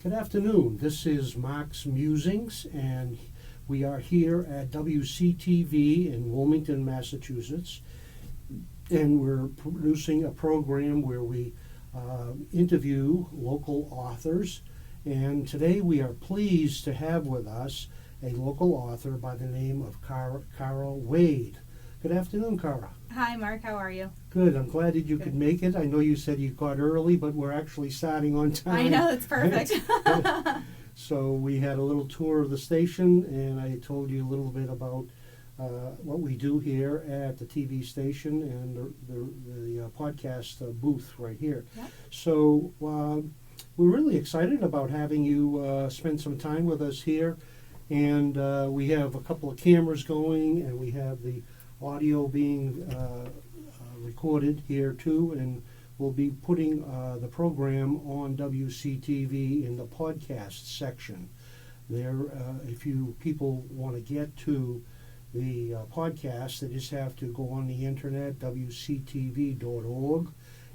Good afternoon. This is Mark's Musings, and we are here at WCTV in Wilmington, Massachusetts, and we're producing a program where we interview local authors. And today we are pleased to have with us a local author by the name of Cara Wade. Good afternoon, Cara. Hi, Mark. How are you? Good. I'm glad that you could make it. I know you said you got early, but we're actually starting on time. I know, it's perfect. So we had a little tour of the station, and I told you a little bit about what we do here at the TV station and the podcast booth right here. Yep. So we're really excited about having you spend some time with us here. And we have a couple of cameras going, and we have the audio being recorded here too, and we'll be putting the program on WCTV in the podcast section. There, if you people want to get to the podcast, they just have to go on the internet, wctv.org,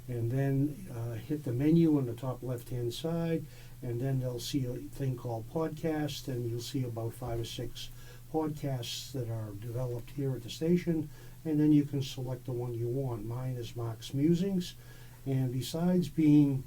and then hit the menu on the top left-hand side, and then they'll see a thing called podcast, and you'll see about 5 or 6 podcasts that are developed here at the station, and then you can select the one you want. Mine is Mark's Musings, and besides being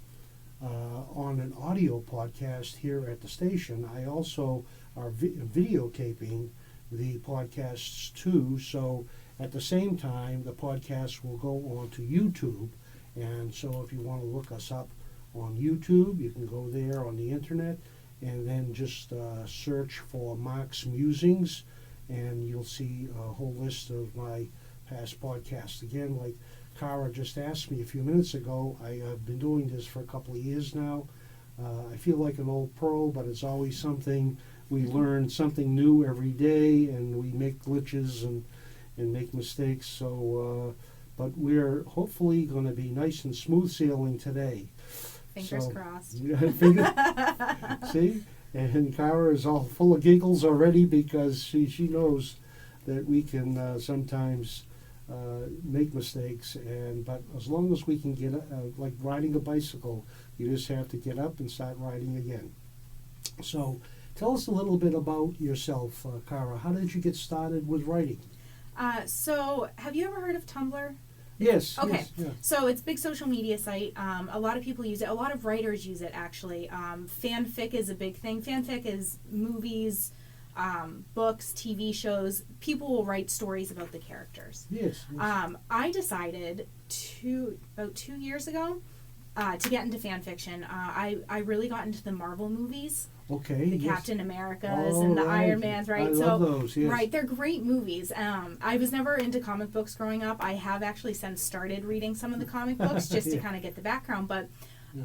on an audio podcast here at the station, I also are videotaping the podcasts too, so at the same time the podcast will go on to YouTube, and so if you want to look us up on YouTube, you can go there on the internet and then just search for Mark's Musings, and you'll see a whole list of my past podcasts. Again, like Cara just asked me a few minutes ago, I have been doing this for a couple of years now. I feel like an old pro, but it's always something. We learn something new every day, and we make glitches and make mistakes. So, but we're hopefully going to be nice and smooth sailing today. Fingers crossed. See? And Cara is all full of giggles already because she knows that we can sometimes make mistakes. But as long as we can get, like riding a bicycle, you just have to get up and start riding again. So tell us a little bit about yourself, Cara. How did you get started with writing? So have you ever heard of Tumblr? Yes. Okay. Yes, yeah. So it's a big social media site. A lot of people use it. A lot of writers use it, actually. Fanfic is a big thing. Fanfic is movies, books, TV shows. People will write stories about the characters. Yes. I decided about 2 years ago to get into fan fiction. I really got into the Marvel movies. Okay. The Captain Americas and the Iron Mans, right? I love those, yes. Right, they're great movies. I was never into comic books growing up. I have actually since started reading some of the comic books just to kind of get the background, but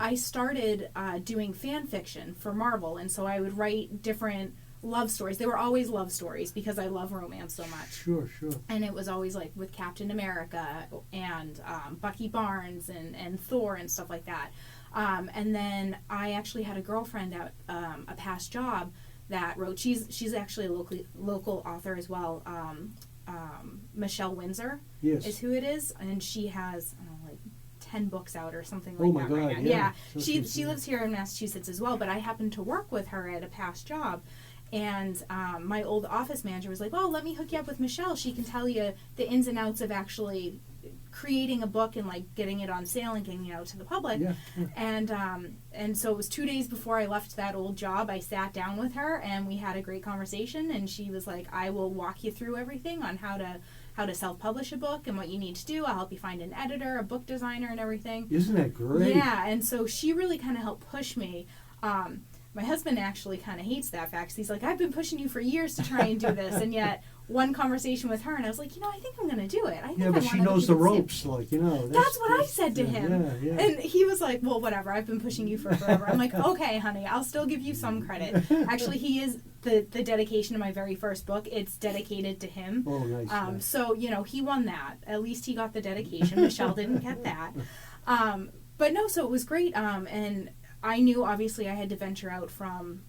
I started doing fan fiction for Marvel, and so I would write different love stories. They were always love stories because I love romance so much. Sure. And it was always like with Captain America and Bucky Barnes and Thor and stuff like that. And then I actually had a girlfriend at a past job that wrote. She's actually a local author as well. Michelle Windsor is who it is, and she has like 10 books out or something like that right now. Yeah. So she lives here in Massachusetts as well. But I happened to work with her at a past job. And my old office manager was like, "Oh, let me hook you up with Michelle. She can tell you the ins and outs of actually creating a book and like getting it on sale and getting it out to the public." Yeah. And so it was 2 days before I left that old job. I sat down with her and we had a great conversation. And she was like, "I will walk you through everything on how to self-publish a book and what you need to do. I'll help you find an editor, a book designer, and everything." Isn't that great? Yeah. And so she really kind of helped push me. My husband actually kind of hates that fact. He's like, "I've been pushing you for years to try and do this," and yet one conversation with her, and I was like, I think I'm going to do it. But she knows the ropes, like, That's what I said to him. Yeah. And he was like, "Well, whatever. I've been pushing you for forever." I'm like, "Okay, honey, I'll still give you some credit." Actually, he is the dedication of my very first book. It's dedicated to him. Oh, nice. So, he won that. At least he got the dedication. Michelle didn't get that. But no, so it was great. And I knew, obviously, I had to venture out from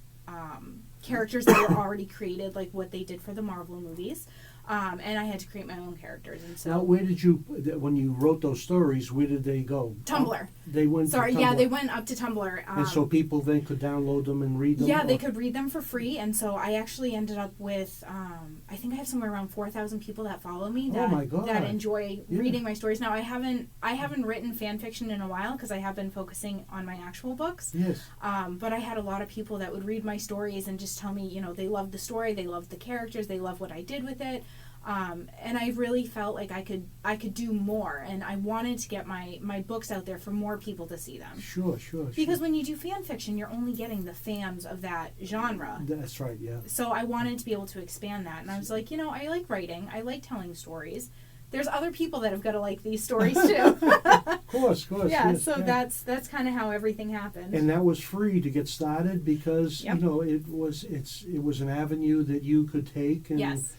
characters that were already created, like what they did for the Marvel movies. And I had to create my own characters. And so Now, where did you, when you wrote those stories, where did they go? Tumblr. They went Sorry, to Tumblr. yeah, they went up to Tumblr. And so people then could download them and read them? Yeah, they could read them for free, and so I actually ended up with, I think I have somewhere around 4,000 people that follow me that, oh my God. that enjoy reading my stories. Now, I haven't written fan fiction in a while because I have been focusing on my actual books. Yes. But I had a lot of people that would read my stories and just tell me, you know, they loved the story, they loved the characters, they loved what I did with it. And I really felt like I could do more, and I wanted to get my books out there for more people to see them. Sure. Because when you do fan fiction, you're only getting the fans of that genre. That's right, yeah. So I wanted to be able to expand that, and I was like, you know, I like writing, I like telling stories. There's other people that have got to like these stories too. Of course. Yeah, yes, so that's kind of how everything happened. And that was free to get started because Yep. you know it was an avenue that you could take and Yes.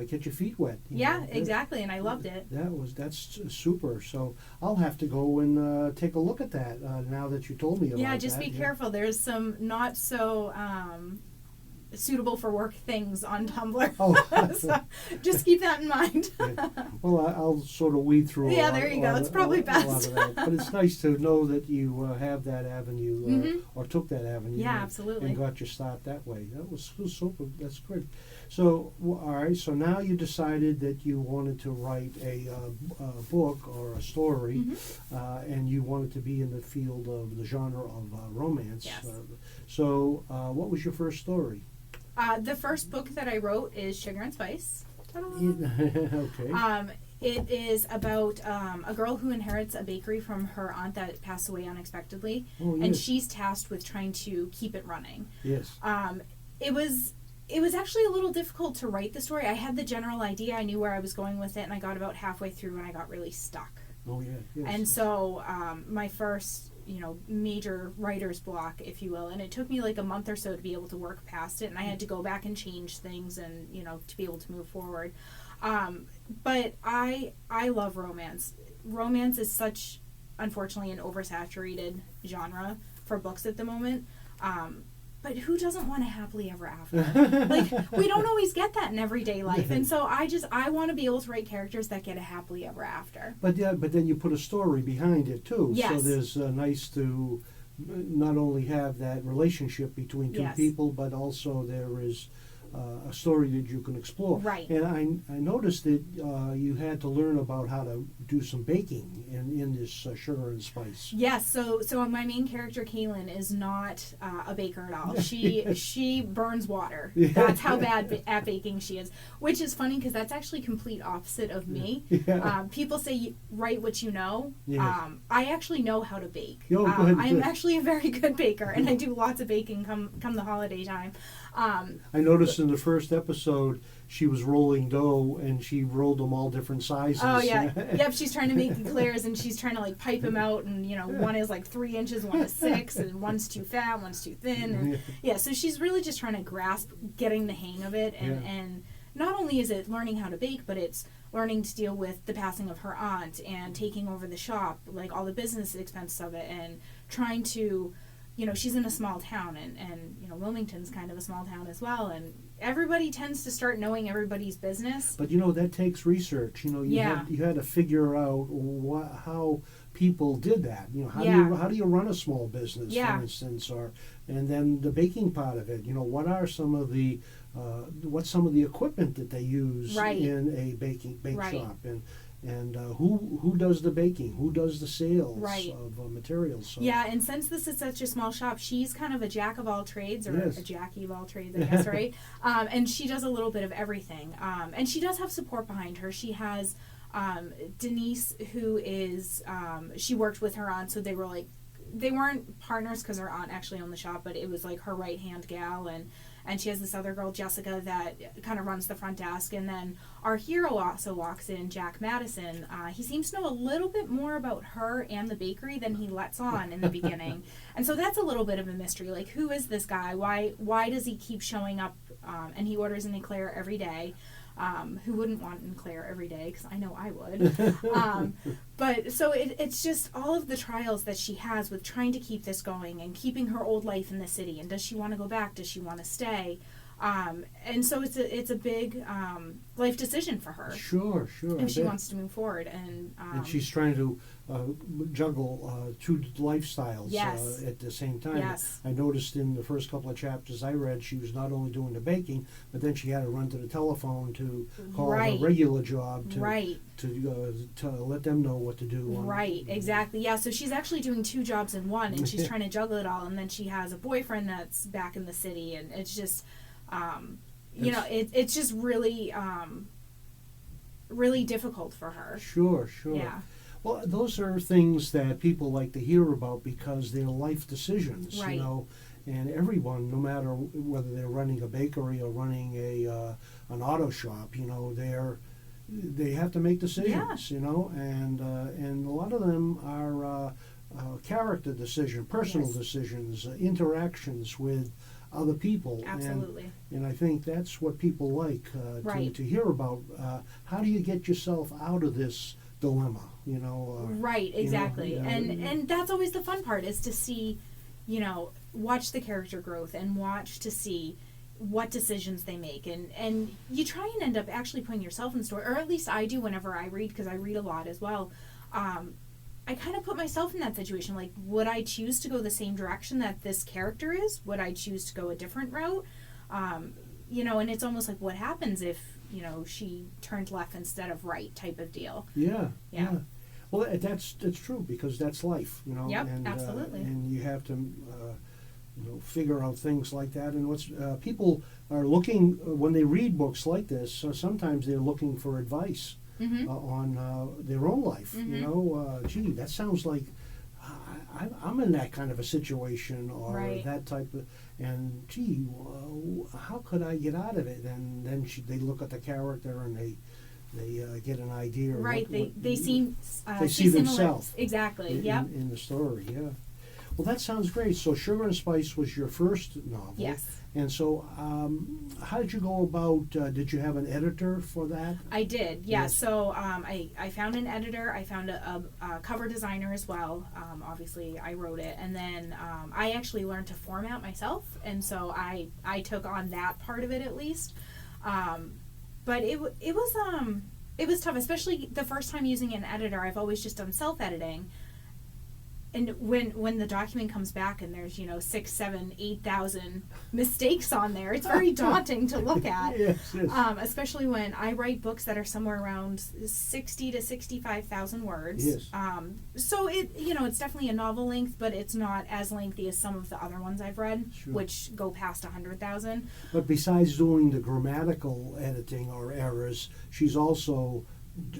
Get your feet wet. Yeah, exactly, and I loved it. That's super. So I'll have to go and take a look at that now that you told me about that. Yeah, just be careful. There's some not so suitable for work things on Tumblr. Oh. So just keep that in mind. Yeah. Well, I'll sort of weed through. Yeah, there you go. It's probably a lot best. of that. But it's nice to know that you have that avenue Mhm. or took that avenue. Yeah, and- absolutely. And got your start that way. That was super. That's good. So, all right. So now you decided that you wanted to write a book or a story, Mhm. and you wanted to be in the field of the genre of romance. Yes. So, what was your first story? The first book that I wrote is Sugar and Spice. Ta-da! Okay. It is about a girl who inherits a bakery from her aunt that passed away unexpectedly, Oh, and yes. she's tasked with trying to keep it running. Yes. It was actually a little difficult to write the story. I had the general idea, I knew where I was going with it, and I got about halfway through and I got really stuck. Oh, yeah. Yes. And so my first, major writer's block, if you will, and it took me like a month or so to be able to work past it, and I had to go back and change things and, to be able to move forward. But I love romance. Romance is such, unfortunately, an oversaturated genre for books at the moment. But who doesn't want a happily ever after? Like, we don't always get that in everyday life. And so I want to be able to write characters that get a happily ever after. But then you put a story behind it too. Yes. So there's nice to not only have that relationship between two Yes. people, but also there is a story that you can explore. Right. And I noticed that you had to learn about how to do some baking in this Sugar and Spice. Yes, so my main character, Kaylin, is not a baker at all. She burns water. Yeah. That's how bad at baking she is. Which is funny because that's actually complete opposite of me. Yeah. People say write what you know. Yes. I actually know how to bake. Oh, good, I'm good. actually a very good baker, and I do lots of baking come the holiday time. I noticed in the first episode she was rolling dough and she rolled them all different sizes. Oh yeah, yep. She's trying to make eclairs and she's trying to like pipe them out, and one is like 3 inches, one is 6, and one's too fat, one's too thin, and yeah. So she's really just trying to grasp getting the hang of it, and not only is it learning how to bake, but it's learning to deal with the passing of her aunt and taking over the shop, like all the business expense of it, and trying to. She's in a small town, and Wilmington's kind of a small town as well, and everybody tends to start knowing everybody's business. But that takes research. You had to figure out how people did that. How do you run a small business, for instance, and then the baking part of it. What are some of the what's some of the equipment that they use in a bake shop, and who does the baking? Who does the sales of materials? So. Yeah, and since this is such a small shop, she's kind of a jack of all trades, or Yes. a Jackie of all trades, I guess, right? And she does a little bit of everything. And she does have support behind her. She has Denise, who is, she worked with her aunt, so they weren't partners because her aunt actually owned the shop, but it was like her right-hand gal, and she has this other girl, Jessica, that kind of runs the front desk. And then our hero also walks in, Jack Madison. He seems to know a little bit more about her and the bakery than he lets on in the beginning. And so that's a little bit of a mystery. Like, who is this guy? Why does he keep showing up? And he orders an eclair every day. Who wouldn't want an eclair every day? Because I know I would. But so it's just all of the trials that she has with trying to keep this going and keeping her old life in the city. And does she want to go back? Does she want to stay? And so it's a big life decision for her. Sure. If she wants to move forward. And she's trying to juggle two lifestyles Yes. at the same time. Yes. I noticed in the first couple of chapters I read, she was not only doing the baking, but then she had to run to the telephone to call Right. her regular job to Right. to let them know what to do. Right, exactly. Yeah, so she's actually doing two jobs in one, and she's trying to juggle it all. And then she has a boyfriend that's back in the city, and it's just, it's just really, really difficult for her. Sure. Yeah. Well, those are things that people like to hear about because they're life decisions, Right. you know. And everyone, no matter whether they're running a bakery or running an auto shop, you know, they have to make decisions, you know, and a lot of them are character decisions, personal Yes. decisions, interactions with other people. Absolutely. And I think that's what people like Right. to hear about. How do you get yourself out of this dilemma, you know? Right, exactly. You know, and that's always the fun part, is to see, watch the character growth and watch to see what decisions they make, and you try and end up actually putting yourself in the story, or at least I do whenever I read, because I read a lot as well. I kind of put myself in that situation. Like, would I choose to go the same direction that this character is? Would I choose to go a different route? And it's almost like, what happens if she turned left instead of right, type of deal. Yeah. Well, that's true, because that's life, you know. Yep, and, absolutely. And you have to, figure out things like that. And what's people are looking when they read books like this. So sometimes they're looking for advice Mm-hmm. on their own life. Mm-hmm. You know, gee, that sounds like I'm in that kind of a situation, or Right. that type of. And gee, how could I get out of it? And then they look at the character and they get an idea. Of Right, what they seem they see similar. themselves Exactly. in, Yep. in the story. Yeah. Well, that sounds great. So, Sugar and Spice was your first novel. Yes. And so, how did you go about? Did you have an editor for that? I did, yeah. Yes. So I found an editor. I found a cover designer as well. Obviously, I wrote it, and then I actually learned to format myself, and so I took on that part of it at least. But it was tough, especially the first time using an editor. I've always just done self-editing. And when the document comes back and there's 6, 7, 8,000 mistakes on there, it's very daunting to look at. Yes. Especially when I write books that are somewhere around 60 to 65,000 words. Yes. So it's definitely a novel length, but it's not as lengthy as some of the other ones I've read, Sure. which go past 100,000. But besides doing the grammatical editing or errors, she's also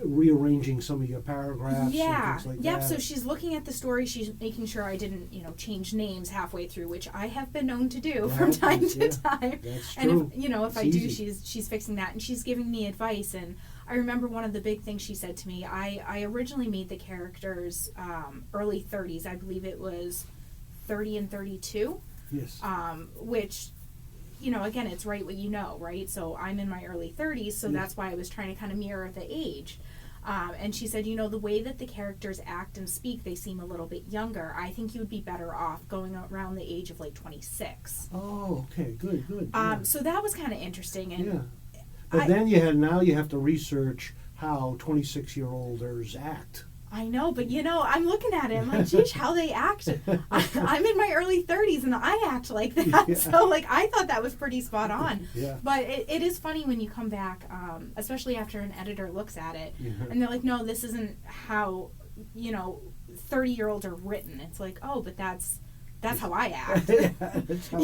rearranging some of your paragraphs Yeah. and things like Yep. that. So she's looking at the story. She's making sure I didn't, change names halfway through, which I have been known to do from time to time. That's And true. if I It's do, easy. she's fixing that, and she's giving me advice. And I remember one of the big things she said to me. I originally made the characters early 30s. I believe it was 30 and 32. Yes. Which, again, it's right what you know, right? So I'm in my early 30s, so Yes. that's why I was trying to kind of mirror the age. And she said, the way that the characters act and speak, they seem a little bit younger. I think you would be better off going around the age of like 26. Oh, okay, good. Yeah. So that was kind of interesting. And Yeah. But then you have to research how 26-year-olders act. I know, but I'm looking at it, I'm like, geez, how they act. I'm in my early 30s and I act like that. Yeah. So I thought that was pretty spot on. Yeah. But it is funny when you come back, especially after an editor looks at it, Yeah. and they're like, no, this isn't how 30-year-olds are written. It's like, oh, but that's how I act. That's how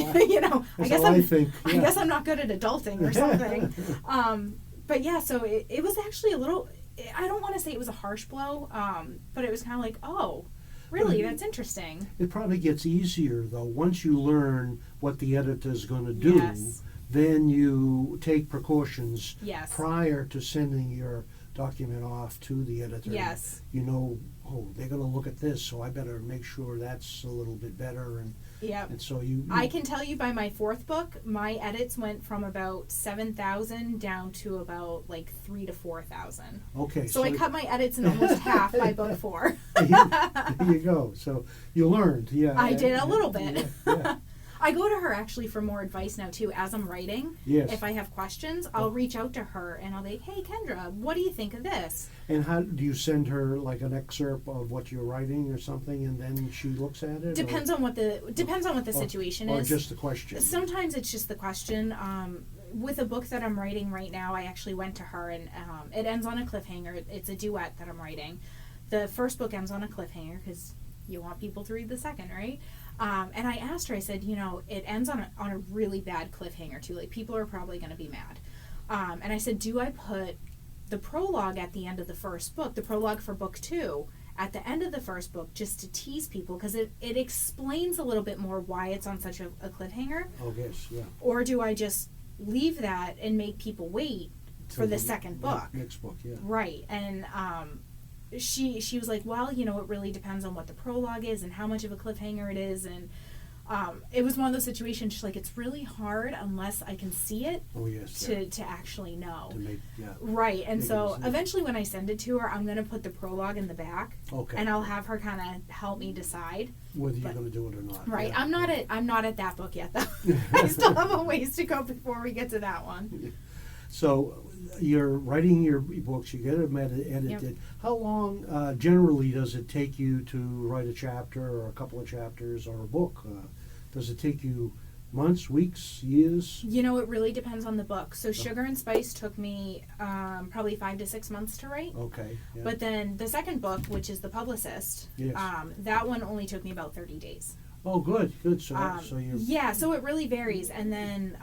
I guess I think. I Yeah. guess I'm not good at adulting or something. But yeah, so it was actually a little. I don't want to say it was a harsh blow, but it was kind of like, oh, really? That's interesting. It probably gets easier, though, once you learn what the editor's going to do. Yes. Then you take precautions Yes. prior to sending your document off to the editor. Yes. They're going to look at this, so I better make sure that's a little bit better. Yep. And so you I can tell you by my fourth book, my edits went from about 7,000 down to about like 3,000 to 4,000. Okay. So I cut my edits in almost half by book 4. There you go. So you learned, yeah. I did a little bit. Yeah. I go to her actually for more advice now too as I'm writing. Yes. If I have questions, I'll reach out to her and I'll be like, hey Kendra, what do you think of this? And how do you send her like an excerpt of what you're writing or something, and then she looks at it? Depends on what the situation or is. Or just the question. Sometimes it's just the question. With a book that I'm writing right now, I actually went to her and it ends on a cliffhanger. It's a duet that I'm writing. The first book ends on a cliffhanger because you want people to read the second, right? And I asked her, I said, it ends on a really bad cliffhanger too. Like, people are probably going to be mad. And I said, do I put the prologue at the end of the first book, the prologue for book 2, at the end of the first book, just to tease people? Because it explains a little bit more why it's on such a cliffhanger. Oh, yes, yeah. Or do I just leave that and make people wait for the second book? Next book, yeah. Right. And she was like, well, it really depends on what the prologue is and how much of a cliffhanger it is. And it was one of those situations, she's like, it's really hard unless I can see it. Oh, yes, to actually know. To make, yeah. Right. And so eventually when I send it to her, I'm going to put the prologue in the back. Okay. And I'll have her kind of help me decide whether you're going to do it or not. Right. Yeah, I'm not at that book yet, though. I still have a ways to go before we get to that one. So you're writing your books, you get them edited. Yep. How long generally does it take you to write a chapter or a couple of chapters or a book? Does it take you months, weeks, years? It really depends on the book. So Sugar and Spice took me probably 5 to 6 months to write. Okay. Yeah. But then the second book, which is The Publicist, yes. that one only took me about 30 days. Oh, good. So you. Yeah, so it really varies. And then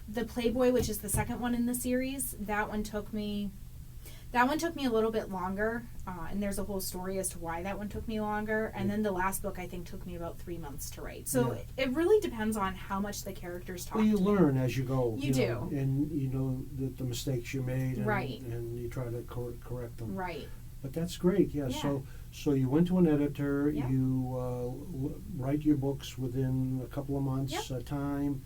the Playboy, which is the second one in the series, that one took me a little bit longer, and there's a whole story as to why that one took me longer. And then the last book, I think, took me about 3 months to write. So it really depends on how much the characters talk. Well, you learn as you go. You do. And you know the mistakes you made. And, right. And you try to correct them. Right. But that's great, yeah. So you went to an editor, Yep. You write your books within a couple of months Yep. Time.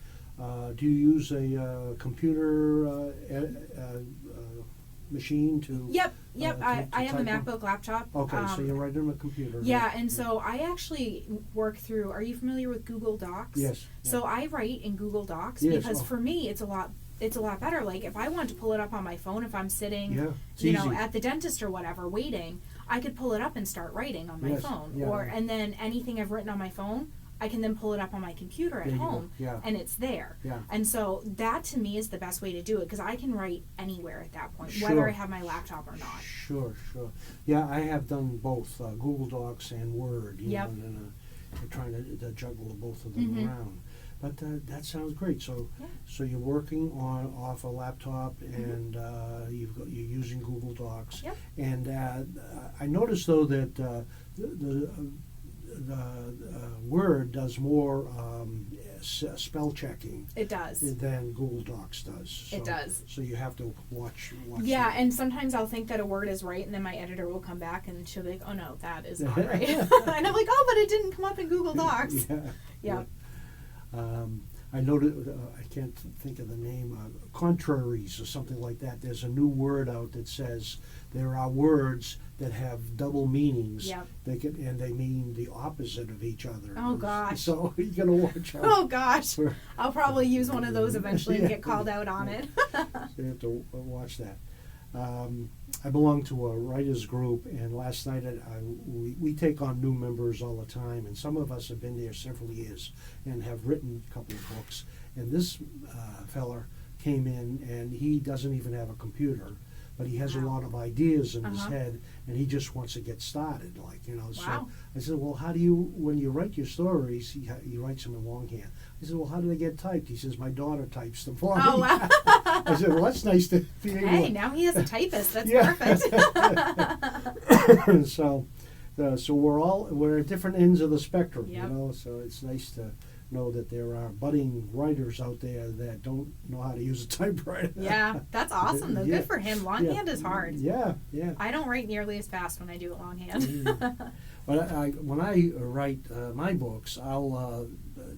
Do you use a computer machine to? Yep. I have a type MacBook laptop. Okay, so you write on a computer. Yeah, right? and so I actually work through. Are you familiar with Google Docs? Yes. So I write in Google Docs Yes, because for me it's a lot better. Like, if I want to pull it up on my phone, if I'm sitting, at the dentist or whatever waiting, I could pull it up and start writing on my phone. Yeah. And then anything I've written on my phone, I can then pull it up on my computer at home, and it's there. Yeah. And so that to me is the best way to do it, because I can write anywhere at that point, Sure. whether I have my laptop or not. Sure. Yeah, I have done both Google Docs and Word. Yep. And you're trying to juggle both of them around. But that sounds great. So you're working off a laptop, and you're using Google Docs. Yep. And I noticed though that the Word does more spell checking. It does. Than Google Docs does. So, it does. So you have to watch. Yeah, and sometimes I'll think that a word is right, and then my editor will come back and she'll be like, "Oh no, that is not right." And I'm like, "Oh, but it didn't come up in Google Docs." Yeah. I noted, I can't think of the name, contraries or something like that. There's a new word out that says there are words that have double meanings. Yep. They mean the opposite of each other. Oh, gosh. So you gotta watch out. Oh gosh. I'll probably use one of those eventually and get called out on it. So you have to watch that. I belong to a writers group, and last night we take on new members all the time, and some of us have been there several years and have written a couple of books. And this feller came in, and he doesn't even have a computer, but he has a lot of ideas in his head, and he just wants to get started, So I said, well, how do you, when you write your stories, you write them in longhand. I said, well, how do they get typed? He says, my daughter types them for me. Oh, wow. I said, well, that's nice to be able Hey, now he has a typist. That's perfect. So we're at different ends of the spectrum, Yep. So it's nice to know that there are budding writers out there that don't know how to use a typewriter. Yeah, that's awesome though. Yeah. Good for him. Longhand is hard. Yeah. I don't write nearly as fast when I do it longhand. But when I write my books, I'll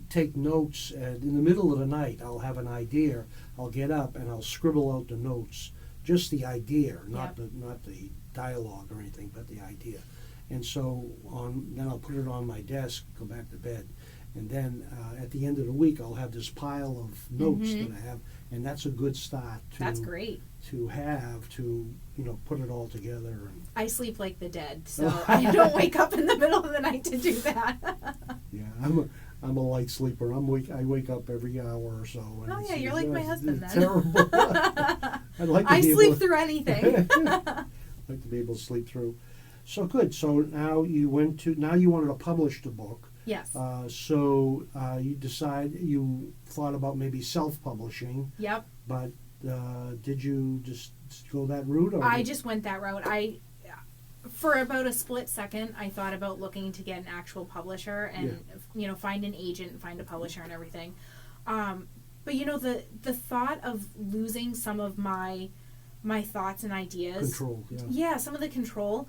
take notes, and in the middle of the night I'll have an idea. I'll get up and I'll scribble out the notes, just the idea, not the dialogue or anything, but the idea. And so then I'll put it on my desk, go back to bed, And then at the end of the week, I'll have this pile of notes Mm-hmm. that I have, and that's a good start to That's great. to have to put it all together. And, I sleep like the dead, so I don't wake up in the middle of the night to do that. yeah, I'm a light sleeper. I wake up every hour or so. And Oh it's- yeah, you're like my it's husband then. Terrible. I'd like to I be sleep able to, through anything. like to be able to sleep through. So good. So now you wanted to publish the book. Yes. You thought about maybe self-publishing, Yep. but did you just go that route? Or I just went that route. For about a split second, I thought about looking to get an actual publisher and find an agent, find a publisher, and everything. But the thought of losing some of my thoughts and ideas, control, some of the control,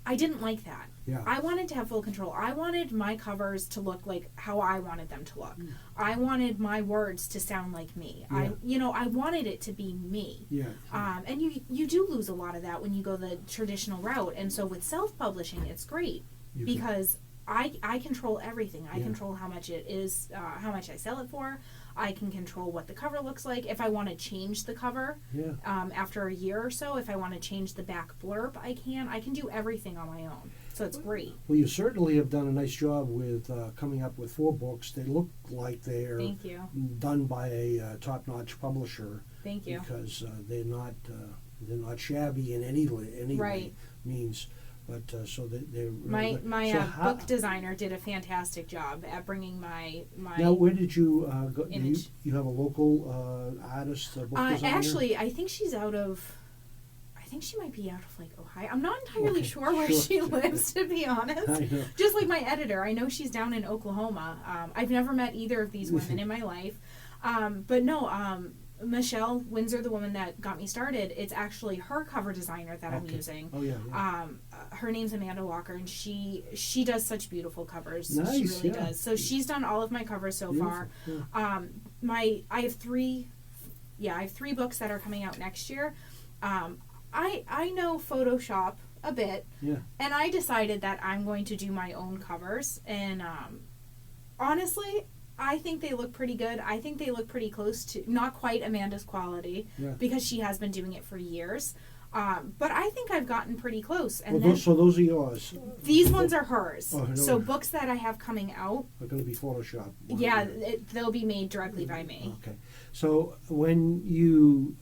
I didn't like that. yeah, I wanted to have full control. I wanted my covers to look like how I wanted them to look. Mm. I wanted my words to sound like me. Yeah. I wanted it to be me. yeah, And you do lose a lot of that when you go the traditional route. And so with self-publishing, it's great You can- because I control everything. I Yeah. control how much it is, how much I sell it for. I can control what the cover looks like. If I want to change the cover yeah. after a year or so, if I want to change the back blurb, I can do everything on my own. So it's great. Well, you certainly have done a nice job with coming up with 4 books. They look like they're Thank you. done by a top-notch publisher. Thank you. Because they're not shabby in any Right. means. But so they're My so how- book designer did a fantastic job at bringing my Now, where did you go? image. You have a local artist, book designer? Actually, I think she might be out of like Ohio. I'm not entirely Okay, sure where sure. she lives, to be honest. I know. Just like my editor, I know she's down in Oklahoma. I've never met either of these women in my life, but no. Michelle Windsor, the woman that got me started, it's actually her cover designer that I'm Okay. using. Oh yeah. Her name's Amanda Walker, and she does such beautiful covers. Nice, She really yeah. does. So she's done all of my covers so far. Beautiful, yeah. I have 3 books that are coming out next year. I know Photoshop a bit, Yeah. and I decided that I'm going to do my own covers. And honestly, I think they look pretty good. I think they look pretty close to, not quite Amanda's quality, Yeah. because she has been doing it for years. But I think I've gotten pretty close. And Well, then those are yours. these ones are hers. Oh, no. So books that I have coming out, Are going to be Photoshop. they'll be made directly by me. Okay. So when you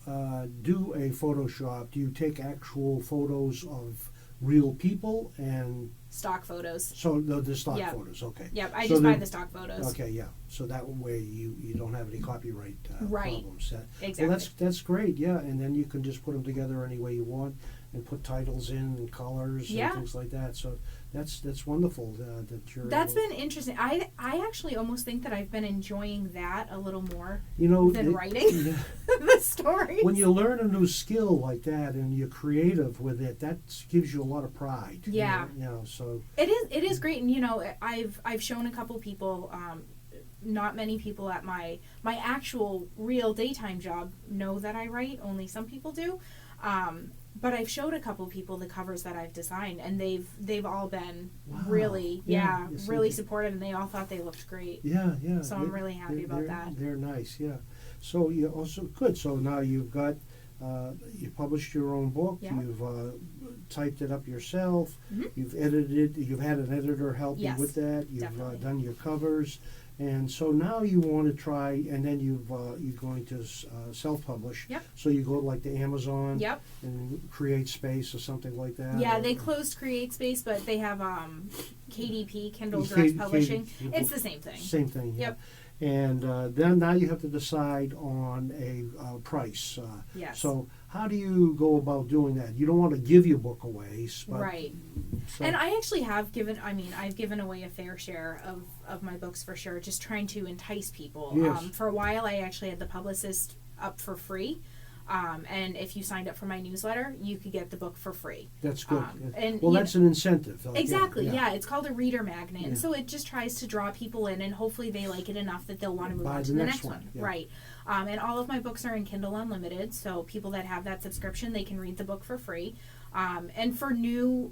do a Photoshop, do you take actual photos of real people and Stock photos. so the stock Yep. photos? Okay. Yep, I So just buy then- the stock photos. Okay, yeah. So that way you don't have any copyright Right. problems. Exactly. Well, that's great. Yeah, and then you can just put them together any way you want and put titles in and colors Yeah. and things like that. So that's wonderful that you're. That's able- been interesting. I actually almost think that I've been enjoying that a little more than than writing Yeah. the stories. When you learn a new skill like that and you're creative with it, that gives you a lot of pride. Yeah. So It is great, and I've shown a couple people. Not many people at my actual real daytime job know that I write. Only some people do. But I've showed a couple people the covers that I've designed, and they've all been Wow. really Yes, really they- supportive, and they all thought they looked great. yeah. So I'm really happy about that. They're nice, yeah. So you also good. So now you've got you published your own book. Yeah. You've typed it up yourself. Mhm. You've edited. You've had an editor help Yes, you with that. You've definitely. done your covers, and so now you want to try. And then you're going to self-publish. Yep. So you go like to Amazon. Yep. And Create Space or something like that. Yeah, or- they closed Create Space, but they have KDP, Kindle K- Direct K- Publishing. K- It's the same thing. Same thing. Yeah. Yep. And then now you have to decide on a price. Yes. So how do you go about doing that? You don't want to give your book away, but Right. so- And I actually have I've given away a fair share of my books for sure, just trying to entice people. Yes. For a while, I actually had the publicist up for free. And if you signed up for my newsletter, you could get the book for free. that's good. and Well, you that's an incentive. Like, Exactly, yeah. It's called a reader magnet. Yeah. And so it just tries to draw people in, and hopefully they like it enough that they'll want to move Buy on the to the next next one, one. yeah. Right. And all of my books are in Kindle Unlimited, so people that have that subscription, they can read the book for free. And for new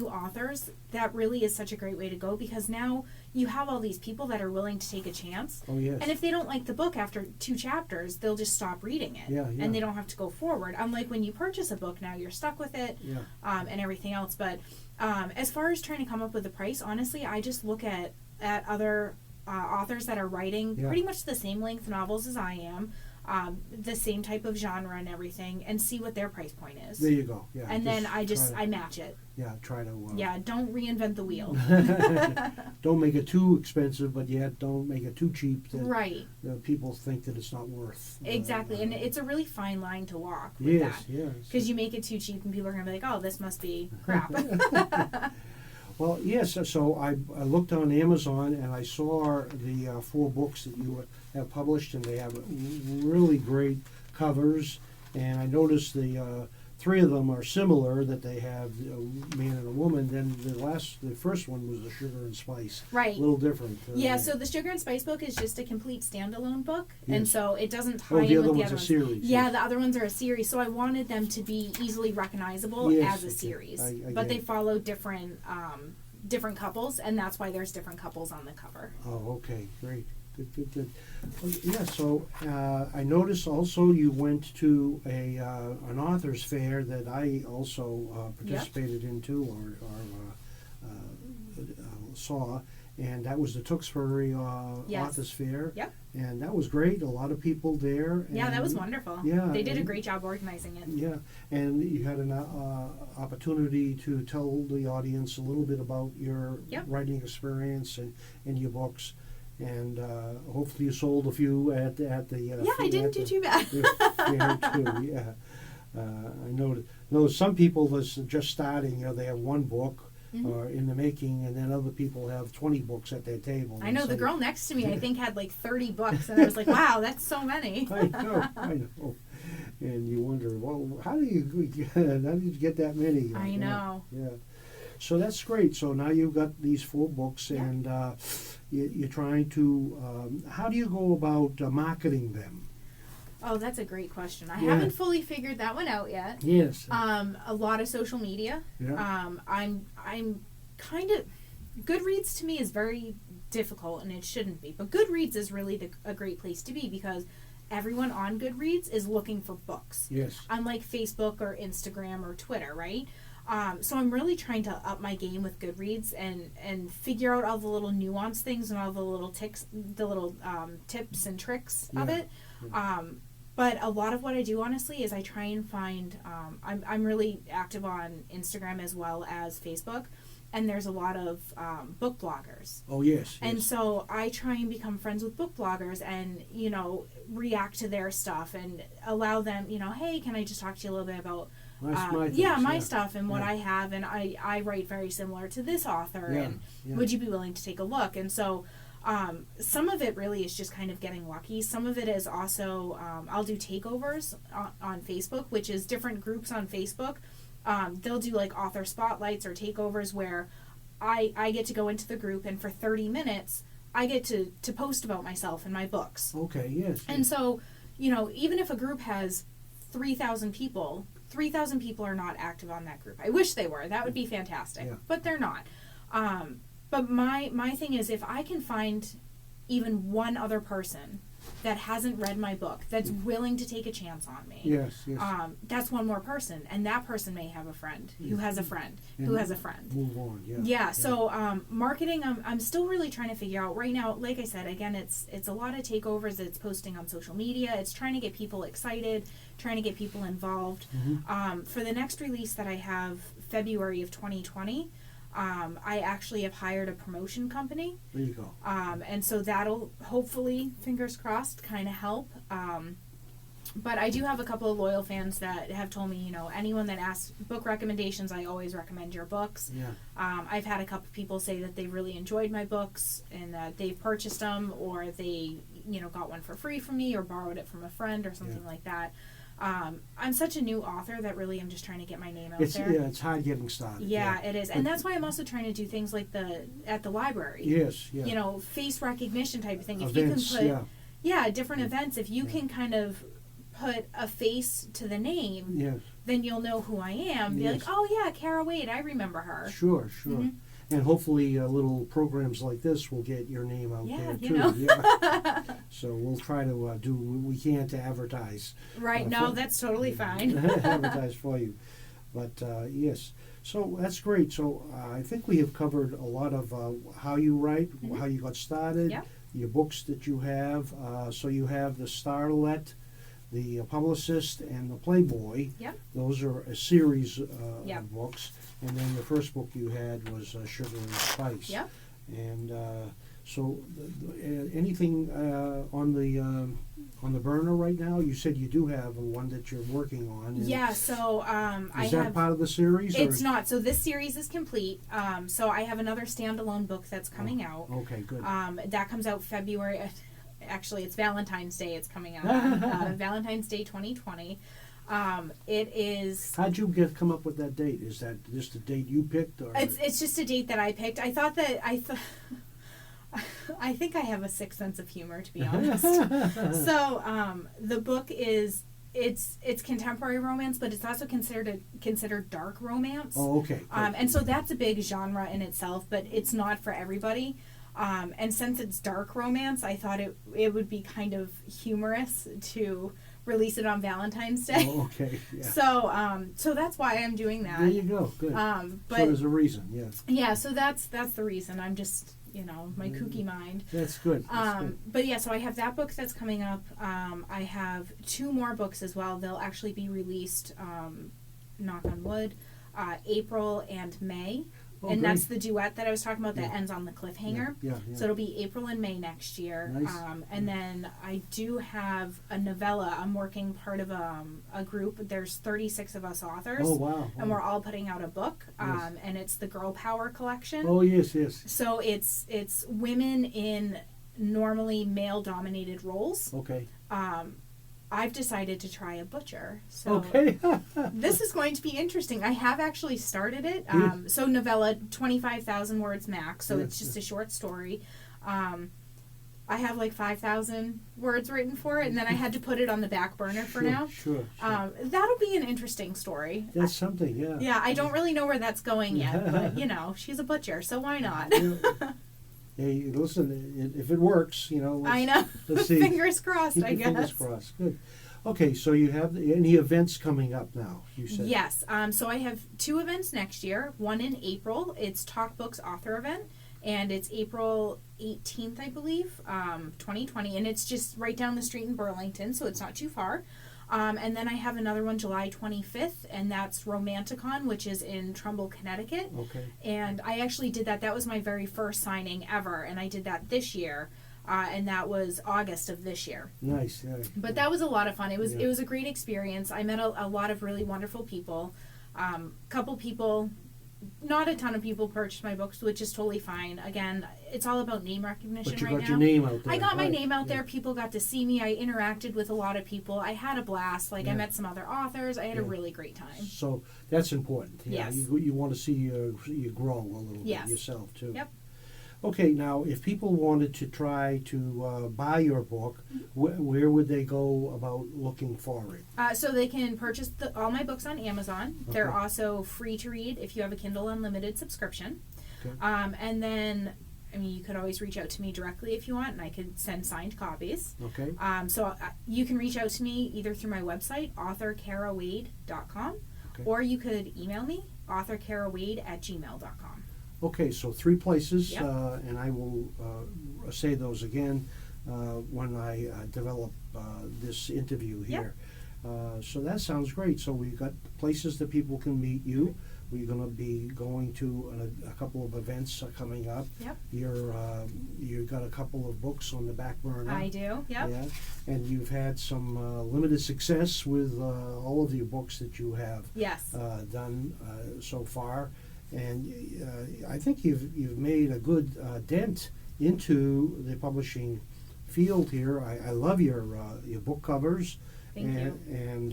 authors, that really is such a great way to go, because now you have all these people that are willing to take a chance. Oh, yes. And if they don't like the book after 2 chapters, they'll just stop reading it. Yeah, yeah. And they don't have to go forward. Unlike when you purchase a book, now you're stuck with it, Yeah. and everything else. But as far as trying to come up with a price, honestly, I just look at other authors that are writing Yeah. pretty much the same length novels as I am, the same type of genre and everything, and see what their price point is. There you go. Yeah. And then I try I match it. try to. Yeah, don't reinvent the wheel. Don't make it too expensive, but yet don't make it too cheap that Right. People think that it's not worth. Exactly. And it's a really fine line to walk with Yes, that. yes. Because you make it too cheap and people are going to be like, oh, this must be crap. Well, yes. So I looked on Amazon and I saw the 4 books that you have published, and they have really great covers. And I noticed the 3 of them are similar, that they have a man and a woman. Then the first one was the Sugar and Spice. Right. A little different. Yeah, so the Sugar and Spice book is just a complete standalone book, and Yes. so it doesn't tie Oh, in the with other the one's other a ones. series. Yeah, yes. the other ones are a series, so I wanted them to be easily recognizable Yes, as a okay. series. I But get they it. follow different couples, and that's why there's different couples on the cover. Oh, okay, great. Good. Well, yeah, so I noticed also you went to an author's fair that I also participated into or saw, and that was the Tewksbury Yes. Authors Fair. Yep. And that was great. A lot of people there. Yeah, that was and- wonderful. Yeah, They did a and- great job organizing it. Yeah, and you had an opportunity to tell the audience a little bit about your Yep. writing experience and your books, and hopefully you sold a few at the. Yeah, I didn't do too bad. fair too. Yeah, I know some people that's just starting. They have 1 book. Mhm. Or in the making, and then other people have 20 books at their table. I know And the so- how next to me, I think, had like 30 books, and I was like, wow, that's so many. I know. And you wonder, well, how do you get that many? I know. Yeah. So that's great. So now you've got these 4 books, Yeah. and you're trying to. How do you go about marketing them? Oh, that's a great question. I Yeah. haven't fully figured that one out yet. Yes. A lot of social media. Yeah. I'm kind of Goodreads to me is very difficult, and it shouldn't be. But Goodreads is really a great place to be, because everyone on Goodreads is looking for books. Yes. Unlike Facebook or Instagram or Twitter, right? So I'm really trying to up my game with Goodreads and figure out all the little nuanced things and all the little tips and tricks of Yeah. it. But a lot of what I do, honestly, is I try and find. I'm really active on Instagram as well as Facebook, and there's a lot of book bloggers. Oh yes. And yes. so I try and become friends with book bloggers and, react to their stuff and allow them, hey, can I just talk to you a little bit about That's my things, my stuff and what Yeah. I have, and I write very similar to this author, Yeah, and yeah. would you be willing to take a look? And so some of it really is just kind of getting lucky. Some of it is also I'll do takeovers on Facebook, which is different groups on Facebook. They'll do like author spotlights or takeovers where I get to go into the group, and for 30 minutes I get to post about myself and my books. Okay. Yes. And so, even if a group has 3,000 people, 3,000 people are not active on that group. I wish they were. That would be fantastic. Yeah. But they're not. But my thing is, if I can find even one other person that hasn't read my book, that's willing to take a chance on me, Yes. Yes. that's one more person. And that person may have a friend who has a friend who And has a friend. Move on. Yeah. Yeah, so marketing, I'm still really trying to figure out right now. Like I said, again, it's a lot of takeovers. It's posting on social media. It's trying to get people excited, trying to get people involved. For the next release that I have, February of 2020, I actually have hired a promotion company. There you go. And so that'll hopefully, fingers crossed, kind of help. But I do have a couple of loyal fans that have told me, anyone that asks book recommendations, I always recommend your books. Yeah. I've had a couple people say that they really enjoyed my books and that they've purchased them, or they, got one for free from me or borrowed it from a friend or something like that. I'm such a new author that really I'm just trying to get my name out there. Yeah, it's hard getting started. Yeah, it is. And that's why I'm also trying to do things like at the library. Yes, yeah. Face recognition type of thing. If Events, you can put different events, if you can kind of put a face to the name, Yes. then you'll know who I am. Be Yes. like, oh yeah, Cara Wade, I remember her. Sure. Mhm. And hopefully little programs like this will get your name out Yeah, there you too. know. Yeah. So we'll try to do what we can to advertise. Right, Uh, no, for- that's totally fine. advertise for you. But yes, so that's great. So I think we have covered a lot of how you write, Mhm. how you got started, Yep. your books that you have. So you have the Starlet, the Publicist, and the Playboy. Yep. Those are a series Yep. of books. And then the first book you had was Sugar and Spice. Yep. And so, anything on the burner right now? You said you do have one that you're working on. And Yeah, so I is that have. part of the series? It's or? not. So this series is complete. So I have another standalone book that's coming out. Okay, good. That comes out February. Actually, it's Valentine's Day. It's coming out Valentine's Day 2020. It is. How'd you come up with that date? Is that just a date you picked, or It's just a date that I picked. I thought that I think I have a sick sense of humor, to be honest. So the book is it's contemporary romance, but it's also considered dark romance. Oh, okay. Good. And so that's a big genre in itself, but it's not for everybody. And since it's dark romance, I thought it would be kind of humorous to release it on Valentine's Day. Oh, okay. Yeah. So that's why I'm doing that. There you go. Good. But so there's a reason. Yeah. yeah, so that's the reason. I'm just, my kooky mind. That's good. That's good. But yeah, so I have that book that's coming up. I have 2 more books as well. They'll actually be released, knock on wood, April and May. Oh, And great. that's the duet that I was talking about that Yeah. ends on the cliffhanger. Yeah. So it'll be April and May next year. Nice. And then I do have a novella. I'm working part of a group. There's 36 of us authors. Oh, wow. And we're all putting out a book. Yes. And it's the Girl Power collection. Oh, yes. So it's women in normally male-dominated roles. Okay. I've decided to try a butcher. So Okay. this is going to be interesting. I have actually started it. Yes. So novella, 25,000 words max. So Yes, it's just yes. a short story. I have like 5,000 words written for it, and then I had to put it on the back burner for now. Sure. That'll be an interesting story. That's something. Yeah. Yeah, I don't really know where that's going yet, but she's a butcher, so why not? Yeah. Hey, listen, if it works, I know. let's see. Fingers crossed, Keep I your guess. fingers crossed. Good. Okay, so you have any events coming up now? You said. Yes. So I have 2 events next year. One in April. It's Talk Books author event, and it's April 18th, I believe, 2020, and it's just right down the street in Burlington, so it's not too far. And then I have another one July 25th, and that's Romanticon, which is in Trumbull, Connecticut. Okay. And I actually did that. That was my very first signing ever, and I did that this year, and that was August of this year. Nice. Yeah. But that was a lot of fun. It was Yeah. a great experience. I met a lot of really wonderful people. Couple people, not a ton of people purchased my books, which is totally fine. Again, it's all about name recognition But you right got now. your name out there. I got my right. name out Yeah. there. People got to see me. I interacted with a lot of people. I had a blast. I Yeah. met some other authors. I had a Yeah. really great time. So that's important. Yeah. Yes. You want to see you grow a little Yes. bit yourself too. Yep. Okay. Now, if people wanted to try to buy your book, where would they go about looking for it? So they can purchase all my books on Amazon. They're Okay. also free to read if you have a Kindle Unlimited subscription. Okay. And then, you could always reach out to me directly if you want, and I could send signed copies. Okay. So you can reach out to me either through my website, authorcarawade.com, Okay. or you could email me, authorcarawade@gmail.com. Okay, so 3 places, Yep. and I will say those again when I develop this interview here. So that sounds great. So we've got places that people can meet you. We're going to be going to a couple of events coming up. Yep. You've got a couple of books on the back burner. I do, yep. Yeah, and you've had some limited success with all of your books that you have Yes. done so far, and I think you've made a good dent into the publishing field here. I love your book covers. Thank you. And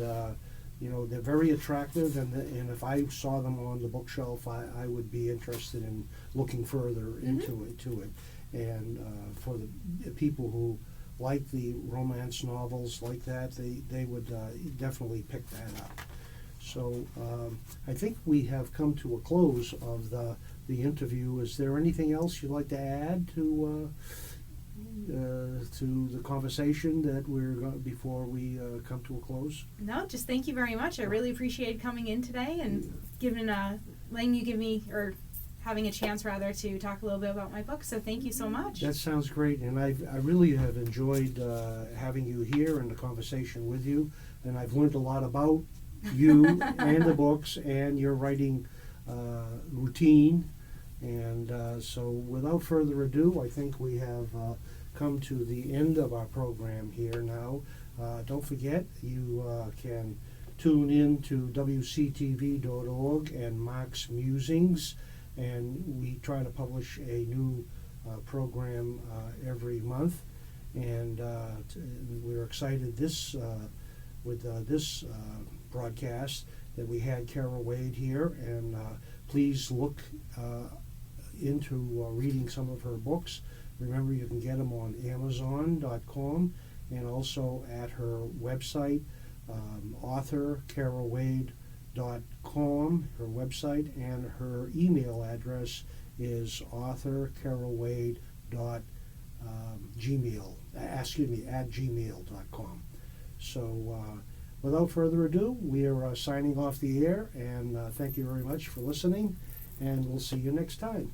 they're very attractive, and if I saw them on the bookshelf, I would be interested in looking further into it. And for the people who like the romance novels like that, they would definitely pick that up. So I think we have come to a close of the interview. Is there anything else you'd like to add to the conversation that we're going before we come to a close? No, just thank you very much. I really appreciated coming in today and having a chance rather to talk a little bit about my book. So thank you so much. That sounds great, and I really have enjoyed having you here and the conversation with you, and I've learned a lot about you and the books and your writing routine. And so without further ado, I think we have come to the end of our program here now. Don't forget, you can tune in to WCTV.org and Mark's Musings, and we try to publish a new program every month. And we're excited with this broadcast that we had Cara Wade here, and please look into reading some of her books. Remember, you can get them on Amazon.com and also at her website, authorcarawade.com, her website, and her email address is gmail.com. So without further ado, we are signing off the air, and thank you very much for listening, and we'll see you next time.